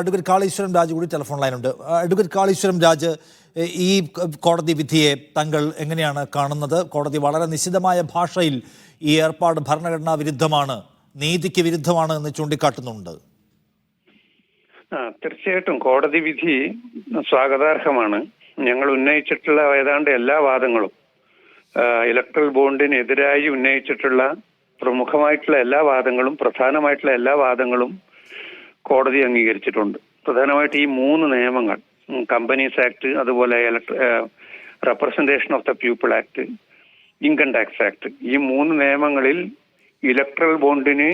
Advocate Kaleshwaram Raj കൂടി telephone ലൈനുണ്ട്. Advocate Kaleshwaram Raj, ഈ കോടതി വിധിയെ താങ്കൾ എങ്ങനെയാണ് കാണുന്നത്? കോടതി വളരെ നിശിതമായ ഭാഷയിൽ ഈ ഏർപ്പാട് ഭരണഘടനാ വിരുദ്ധമാണ്, നീതിക്ക് വിരുദ്ധമാണ് എന്ന് ചൂണ്ടിക്കാട്ടുന്നുണ്ട്. തീർച്ചയായിട്ടും കോടതി വിധി സ്വാഗതാർഹമാണ്. ഞങ്ങൾ ഉന്നയിച്ചിട്ടുള്ള ഏതാണ്ട് എല്ലാ വാദങ്ങളും, ഇലക്ട്രൽ ബോണ്ടിനെതിരായി ഉന്നയിച്ചിട്ടുള്ള പ്രമുഖമായിട്ടുള്ള എല്ലാ വാദങ്ങളും, പ്രധാനമായിട്ടുള്ള എല്ലാ വാദങ്ങളും കോടതി അംഗീകരിച്ചിട്ടുണ്ട്. പ്രധാനമായിട്ട് ഈ 3 നിയമങ്ങൾ, കമ്പനീസ് ആക്ട്, അതുപോലെ representation of the people act, income tax act, ഈ 3 നിയമങ്ങളിൽ ഇലക്ട്രൽ ബോണ്ടിന്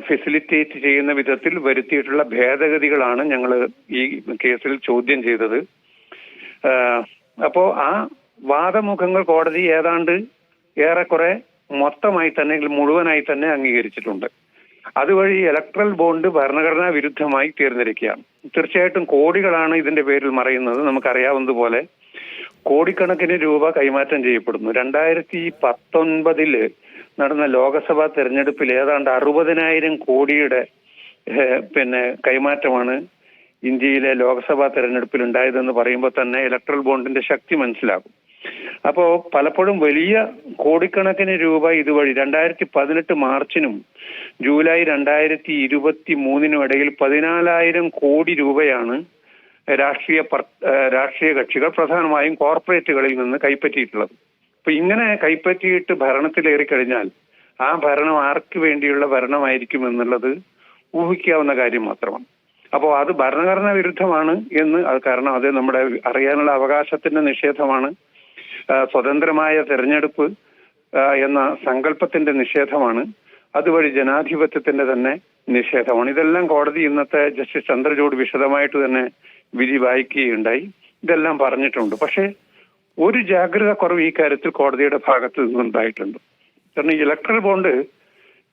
ഫെസിലിറ്റേറ്റ് ചെയ്യുന്ന വിധത്തിൽ വരുത്തിയിട്ടുള്ള ഭേദഗതികളാണ് ഞങ്ങൾ ഈ കേസിൽ ചോദ്യം ചെയ്തത്. അപ്പോ ആ വാദമുഖങ്ങൾ കോടതി ഏതാണ്ട് ഏറെക്കുറെ മൊത്തമായി തന്നെ, മുഴുവനായി തന്നെ അംഗീകരിച്ചിട്ടുണ്ട്. അതുവഴി ഇലക്ട്രൽ ബോണ്ട് ഭരണഘടനാ വിരുദ്ധമായി തീർന്നിരിക്കുകയാണ്. തീർച്ചയായിട്ടും കോടികളാണ് ഇതിന്റെ പേരിൽ മറയുന്നത്. നമുക്കറിയാവുന്നതുപോലെ കോടിക്കണക്കിന് രൂപ കൈമാറ്റം ചെയ്യപ്പെടുന്നു. 2019 നടന്ന ലോക്സഭാ തെരഞ്ഞെടുപ്പിൽ ഏതാണ്ട് 60,000 കോടിയുടെ കൈമാറ്റമാണ് ഇന്ത്യയിലെ ലോക്സഭാ തെരഞ്ഞെടുപ്പിൽ ഉണ്ടായതെന്ന് പറയുമ്പോൾ തന്നെ ഇലക്ട്രൽ ബോണ്ടിന്റെ ശക്തി മനസ്സിലാകും. അപ്പോ പലപ്പോഴും വലിയ കോടിക്കണക്കിന് രൂപ ഇതുവഴി 2018 മാർച്ചിനും ജൂലൈ 2023 ഇടയിൽ 14,000 കോടി രൂപയാണ് രാഷ്ട്രീയ കക്ഷികൾ, പ്രധാനമായും കോർപ്പറേറ്റുകളിൽ നിന്ന് കൈപ്പറ്റിയിട്ടുള്ളത്. അപ്പൊ ഇങ്ങനെ കൈപ്പറ്റിയിട്ട് ഭരണത്തിലേറി കഴിഞ്ഞാൽ ആ ഭരണം ആർക്ക് വേണ്ടിയുള്ള ഭരണമായിരിക്കും എന്നുള്ളത് ഊഹിക്കാവുന്ന കാര്യം മാത്രമാണ്. അപ്പോൾ അത് ഭരണഘടനാ വിരുദ്ധമാണ് എന്ന്, കാരണം അത് നമ്മുടെ അറിയാനുള്ള അവകാശത്തിന്റെ നിഷേധമാണ്, സ്വതന്ത്രമായ തെരഞ്ഞെടുപ്പ് എന്ന സങ്കല്പത്തിന്റെ നിഷേധമാണ്, അതുവഴി ജനാധിപത്യത്തിന്റെ തന്നെ നിഷേധമാണ്. ഇതെല്ലാം കോടതി ഇന്നത്തെ ജസ്റ്റിസ് ചന്ദ്രചൂഡ് വിശദമായിട്ട് തന്നെ വിധി വായിക്കുകയുണ്ടായി. ഇതെല്ലാം പറഞ്ഞിട്ടുണ്ട്. പക്ഷേ ഒരു ജാഗ്രത കുറവ് ഈ കാര്യത്തിൽ കോടതിയുടെ ഭാഗത്ത് നിന്നുണ്ടായിട്ടുണ്ട്. കാരണം ഇലക്ട്രൽ ബോണ്ട്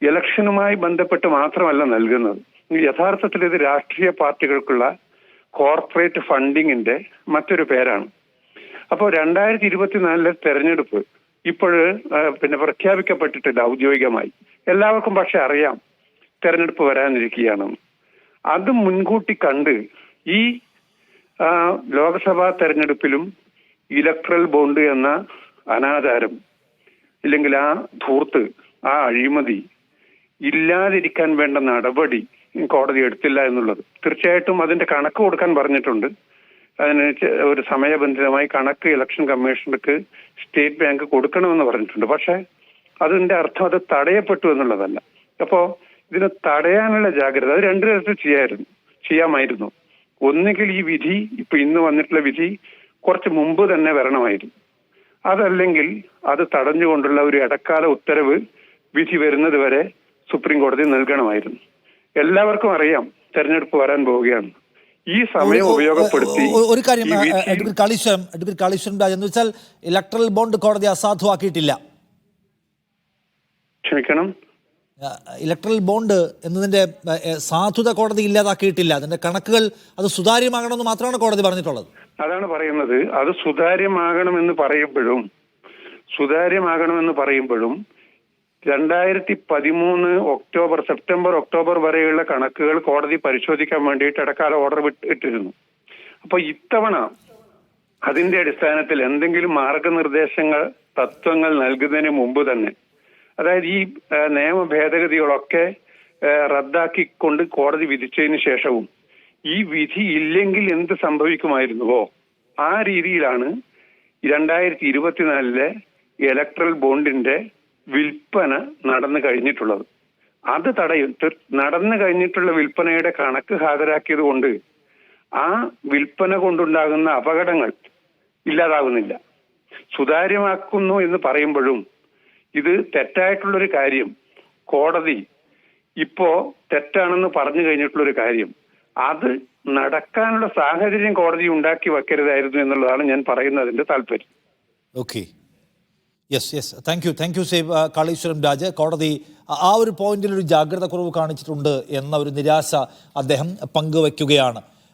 ഇലക്ഷനുമായി ബന്ധപ്പെട്ട് മാത്രമല്ല നൽകുന്നത്. യഥാർത്ഥത്തിൽ ഇത് രാഷ്ട്രീയ പാർട്ടികൾക്കുള്ള കോർപ്പറേറ്റ് ഫണ്ടിങ്ങിന്റെ മറ്റൊരു പേരാണ്. അപ്പോൾ 2024 തെരഞ്ഞെടുപ്പ് ഇപ്പോഴ് പ്രഖ്യാപിക്കപ്പെട്ടിട്ടില്ല ഔദ്യോഗികമായി. എല്ലാവർക്കും പക്ഷെ അറിയാം തെരഞ്ഞെടുപ്പ് വരാനിരിക്കുകയാണെന്ന്. അത് മുൻകൂട്ടി കണ്ട് ഈ ലോക്സഭാ തെരഞ്ഞെടുപ്പിലും ഇലക്ട്രൽ ബോണ്ട് എന്ന അനാചാരം, ഇല്ലെങ്കിൽ ആ ധൂർത്ത്, ആ അഴിമതി ഇല്ലാതിരിക്കാൻ വേണ്ട നടപടി കോടതി എടുത്തില്ല എന്നുള്ളത്. തീർച്ചയായിട്ടും അതിന്റെ കണക്ക് കൊടുക്കാൻ പറഞ്ഞിട്ടുണ്ട്. അതിന് ഒരു സമയബന്ധിതമായി കണക്ക് ഇലക്ഷൻ കമ്മീഷണർക്ക് സ്റ്റേറ്റ് ബാങ്ക് കൊടുക്കണമെന്ന് പറഞ്ഞിട്ടുണ്ട്. പക്ഷെ അതിന്റെ അർത്ഥം അത് തടയപ്പെട്ടു എന്നുള്ളതല്ല. അപ്പോ ഇതിനെ തടയാനുള്ള ജാഗ്രത അത് 2 തരത്തിൽ ചെയ്യാമായിരുന്നു. ഒന്നുകിൽ ഈ വിധി, ഇപ്പൊ ഇന്ന് വന്നിട്ടുള്ള വിധി കുറച്ച് മുമ്പ് തന്നെ വരണമായിരുന്നു. അതല്ലെങ്കിൽ അത് തടഞ്ഞുകൊണ്ടുള്ള ഒരു ഇടക്കാല ഉത്തരവ് വിധി വരുന്നത് വരെ സുപ്രീം കോടതി നൽകണമായിരുന്നു. എല്ലാവർക്കും അറിയാം തെരഞ്ഞെടുപ്പ് വരാൻ പോവുകയാണ്. ഈ സമയം ഉപയോഗപ്പെടുത്തി ഒരു കാര്യം അഡ്വക്കേറ്റ് കാളീശ്വരം രാജ്, എന്ന് വെച്ചാൽ ഇലക്ട്രൽ ബോണ്ട് കോടതി അസാധുവാക്കിയിട്ടില്ല. ക്ഷമിക്കണം, ഇലക്ട്രൽ ബോണ്ട് എന്നതിന്റെ സാധുത കോടതി ഇല്ലാതാക്കിയിട്ടില്ല. അതിന്റെ കണക്കുകൾ അത് സുതാര്യമാകണമെന്ന് മാത്രമാണ് കോടതി പറഞ്ഞിട്ടുള്ളത്. അതാണ് പറയുന്നത്. അത് സുതാര്യമാകണമെന്ന് പറയുമ്പോഴും 2013 സെപ്റ്റംബർ ഒക്ടോബർ വരെയുള്ള കണക്കുകൾ കോടതി പരിശോധിക്കാൻ വേണ്ടിയിട്ട് ഇടക്കാല ഓർഡർ ഇട്ടിരുന്നു. അപ്പൊ ഇത്തവണ അതിന്റെ അടിസ്ഥാനത്തിൽ എന്തെങ്കിലും മാർഗനിർദ്ദേശങ്ങൾ, തത്വങ്ങൾ നൽകുന്നതിന് മുമ്പ് തന്നെ, അതായത് ഈ നിയമ ഭേദഗതികളൊക്കെ റദ്ദാക്കിക്കൊണ്ട് കോടതി വിധിച്ചതിന് ശേഷവും ഈ വിധി ഇല്ലെങ്കിൽ എന്ത് സംഭവിക്കുമായിരുന്നുവോ ആ രീതിയിലാണ് 2024 ഇലക്ട്രൽ ബോണ്ടിന്റെ വിൽപ്പന നടന്നു കഴിഞ്ഞിട്ടുള്ളത്. അത് നടന്നു കഴിഞ്ഞിട്ടുള്ള വിൽപ്പനയുടെ കണക്ക് ഹാജരാക്കിയത് കൊണ്ട് ആ വിൽപ്പന കൊണ്ടുണ്ടാകുന്ന അപകടങ്ങൾ ഇല്ലാതാകുന്നില്ല. സുതാര്യമാക്കുന്നു എന്ന് പറയുമ്പോഴും ഇത് തെറ്റായിട്ടുള്ളൊരു കാര്യം, കോടതി ഇപ്പോ തെറ്റാണെന്ന് പറഞ്ഞു കഴിഞ്ഞിട്ടുള്ളൊരു കാര്യം, അത് നടക്കാനുള്ള സാഹചര്യം കോടതി ഉണ്ടാക്കി വെക്കരുതായിരുന്നു എന്നുള്ളതാണ് ഞാൻ പറയുന്നതിന്റെ താല്പര്യം. Okay, yes, thank you Kaleshwaram Raj. കോടതി ആ ഒരു പോയിന്റിൽ ഒരു ജാഗ്രത കുറവ് കാണിച്ചിട്ടുണ്ട് എന്ന ഒരു നിരാശ അദ്ദേഹം പങ്കുവയ്ക്കുകയാണ്.